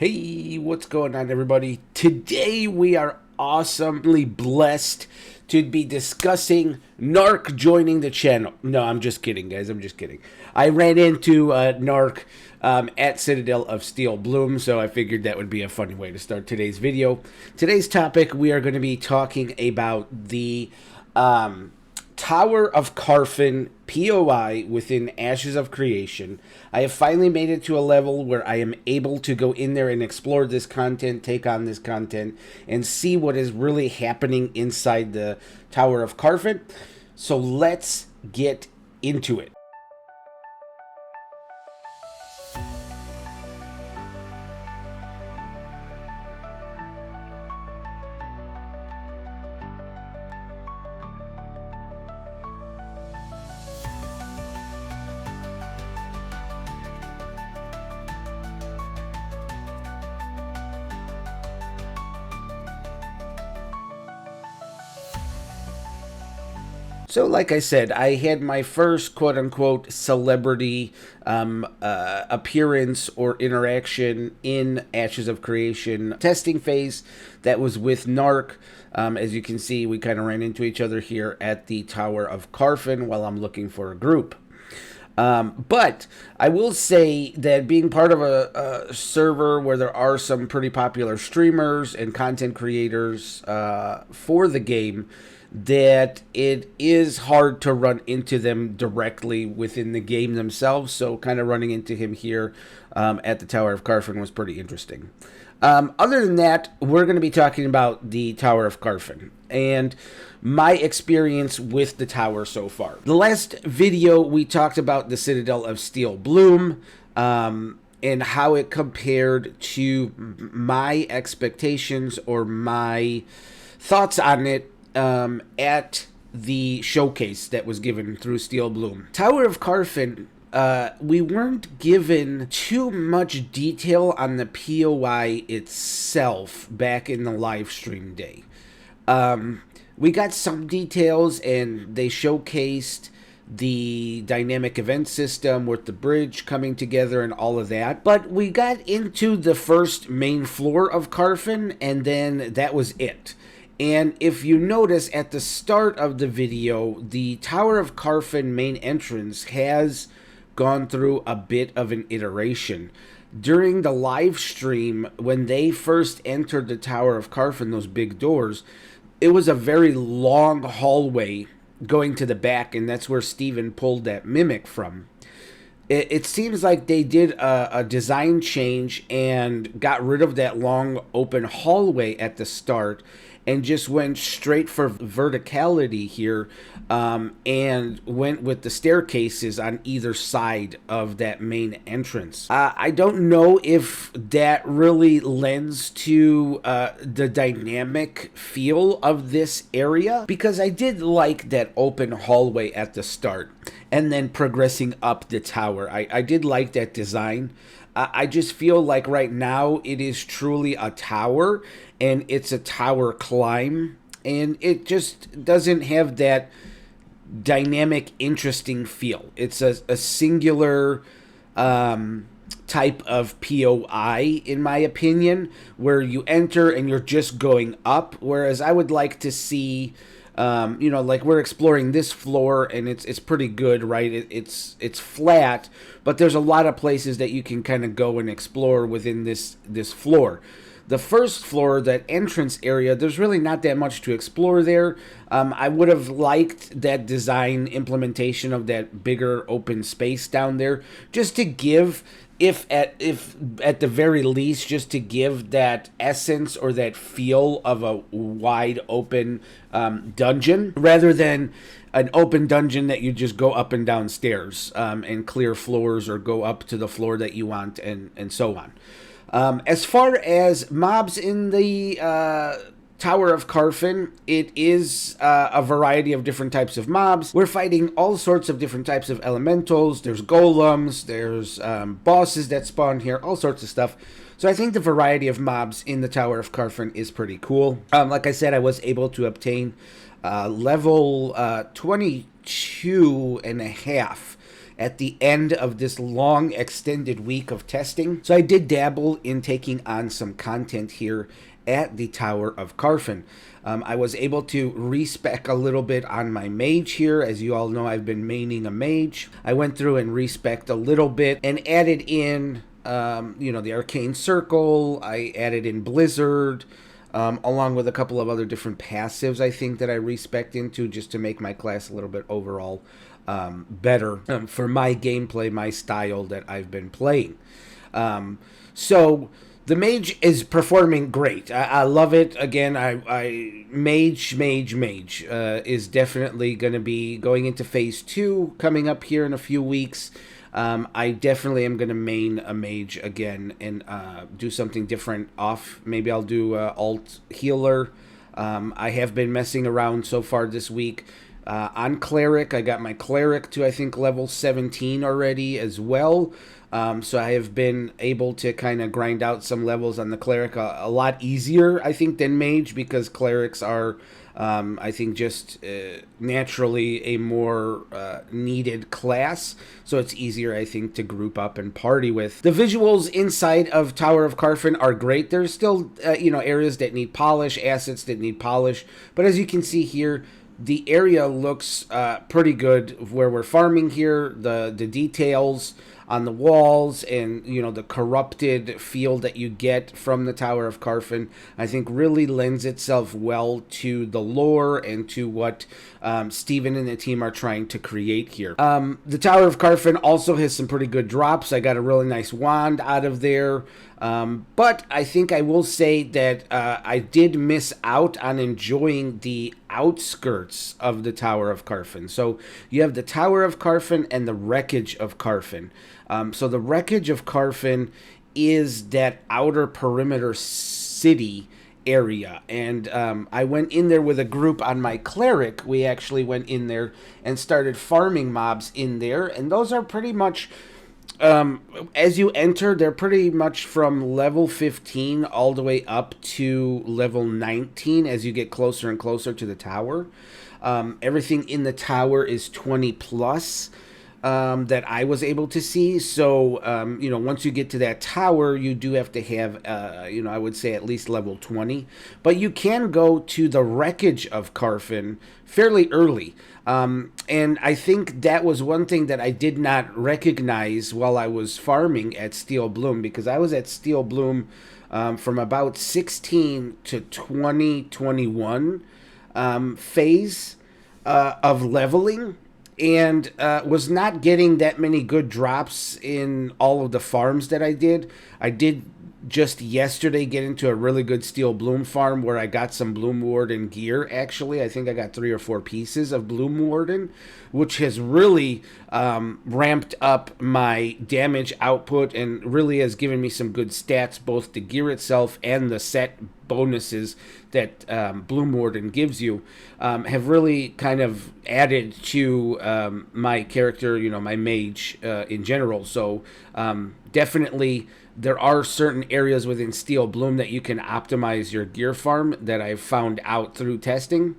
Hey, what's going on, everybody? Today we are awesomely blessed to be discussing Narc joining the channel. No, I'm just kidding, guys. I'm just kidding. I ran into Narc at Citadel of Steel Bloom, so I figured that would be a funny way to start today's video. Today's topic, we are going to be talking about the Tower of Carphin POI within Ashes of Creation. I have finally made it to a level where I am able to go in there and explore this content, take on this content, and see what is really happening inside the Tower of Carphin. So let's get into it. So, like I said, I had my first quote-unquote celebrity appearance or interaction in Ashes of Creation testing phase. That was with Narc. As you can see, we kind of ran into each other here at the Tower of Carphin while I'm looking for a group. But I will say that being part of a server where there are some pretty popular streamers and content creators for the game, that it is hard to run into them directly within the game themselves. So kind of running into him here at the Tower of Carphin was pretty interesting. Other than that, we're going to be talking about the Tower of Carphin and my experience with the tower so far. The last video, we talked about the Citadel of Steel Bloom and how it compared to my expectations or my thoughts on it at the showcase that was given through Steel Bloom. Tower of Carphin, we weren't given too much detail on the POI itself back in the live stream day. We got some details and they showcased the dynamic event system with the bridge coming together and all of that. But we got into the first main floor of Carphin and then that was it. And if you notice at the start of the video, the Tower of Carphin main entrance has gone through a bit of an iteration. During the live stream, when they first entered the Tower of Carphin, those big doors, it was a very long hallway going to the back, and that's where Steven pulled that mimic from. It seems like they did a design change and got rid of that long open hallway at the start and just went straight for verticality here and went with the staircases on either side of that main entrance. I don't know if that really lends to the dynamic feel of this area, because I did like that open hallway at the start and then progressing up the tower. I did like that design. I just feel like right now it is truly a tower and it's a tower climb, and it just doesn't have that dynamic, interesting feel. It's a singular type of POI, in my opinion, where you enter and you're just going up, whereas I would like to see like we're exploring this floor and it's pretty good, right? It's flat, but there's a lot of places that you can kind of go and explore within this floor. The first floor, that entrance area, there's really not that much to explore there. I would have liked that design implementation of that bigger open space down there, just to give, if at the very least, just to give that essence or that feel of a wide open dungeon, rather than an open dungeon that you just go up and down stairs and clear floors or go up to the floor that you want and so on. As far as mobs in the Tower of Carphin, it is a variety of different types of mobs. We're fighting all sorts of different types of elementals. There's golems, there's bosses that spawn here, all sorts of stuff. So I think the variety of mobs in the Tower of Carphin is pretty cool. Like I said, I was able to obtain level 22 and a half at the end of this long extended week of testing. So I did dabble in taking on some content here at the Tower of Carphin. I was able to respec a little bit on my mage here. As you all know, I've been maining a mage. I went through and respec'd a little bit and added in, the Arcane Circle. I added in Blizzard, along with a couple of other different passives, I think, that I respec'd into just to make my class a little bit overall better for my gameplay, my style that I've been playing. So the mage is performing great. I love it. Again, mage is definitely going to be going into phase 2 coming up here in a few weeks. I definitely am going to main a mage again and do something different off. Maybe I'll do alt healer. I have been messing around so far this week on cleric. I got my cleric to, I think, level 17 already as well. So I have been able to kind of grind out some levels on the cleric a lot easier, I think, than mage, because clerics are, I think, just naturally a more needed class. So it's easier, I think, to group up and party with. The visuals inside of Tower of Carphin are great. There's still, areas that need polish, assets that need polish. But as you can see here, the area looks pretty good where we're farming here. The details on the walls and, the corrupted feel that you get from the Tower of Carphin, I think really lends itself well to the lore and to what Steven and the team are trying to create here. The Tower of Carphin also has some pretty good drops. I got a really nice wand out of there. But I think I will say that I did miss out on enjoying the outskirts of the Tower of Carphin. So you have the Tower of Carphin and the Wreckage of Carphin. So the Wreckage of Carphin is that outer perimeter city area, and I went in there with a group on my cleric. We actually went in there and started farming mobs in there, and those are pretty much... as you enter, they're pretty much from level 15 all the way up to level 19 as you get closer and closer to the tower. Everything in the tower is 20 plus that I was able to see. So, once you get to that tower, you do have to have, I would say at least level 20. But you can go to the Wreckage of Carphin fairly early. And I think that was one thing that I did not recognize while I was farming at Steel Bloom, because I was at Steel Bloom from about 16 to 2021 phase of leveling, and was not getting that many good drops in all of the farms that I did. I did just yesterday get into a really good Steel Bloom farm where I got some Bloom Warden gear, actually. I think I got 3 or 4 pieces of Bloom Warden, which has really ramped up my damage output and really has given me some good stats, both the gear itself and the set bonuses that Bloom Warden gives you, have really kind of added to my character, my mage in general. So definitely there are certain areas within Steel Bloom that you can optimize your gear farm that I've found out through testing.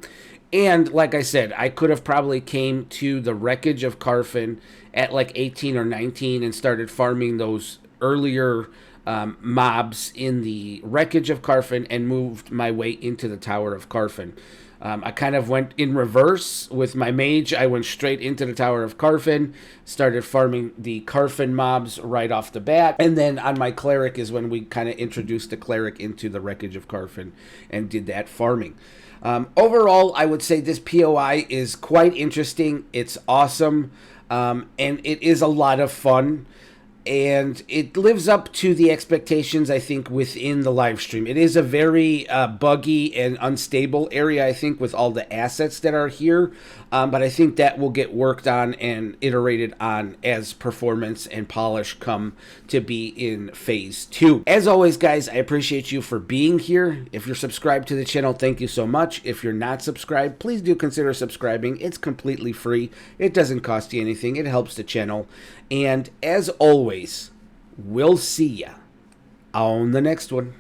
And like I said, I could have probably came to the Wreckage of Carphin at like 18 or 19 and started farming those earlier mobs in the Wreckage of Carphin and moved my way into the Tower of Carphin. I kind of went in reverse with my mage. I went straight into the Tower of Carphin, started farming the Carphin mobs right off the bat, and then on my cleric is when we kind of introduced the cleric into the Wreckage of Carphin and did that farming. Overall, I would say this POI is quite interesting. It's awesome, and it is a lot of fun. And it lives up to the expectations, I think, within the live stream. It is a very buggy and unstable area, I think, with all the assets that are here. But I think that will get worked on and iterated on as performance and polish come to be in phase 2. As always, guys, I appreciate you for being here. If you're subscribed to the channel, thank you so much. If you're not subscribed, please do consider subscribing. It's completely free. It doesn't cost you anything. It helps the channel. And as always, we'll see ya on the next one.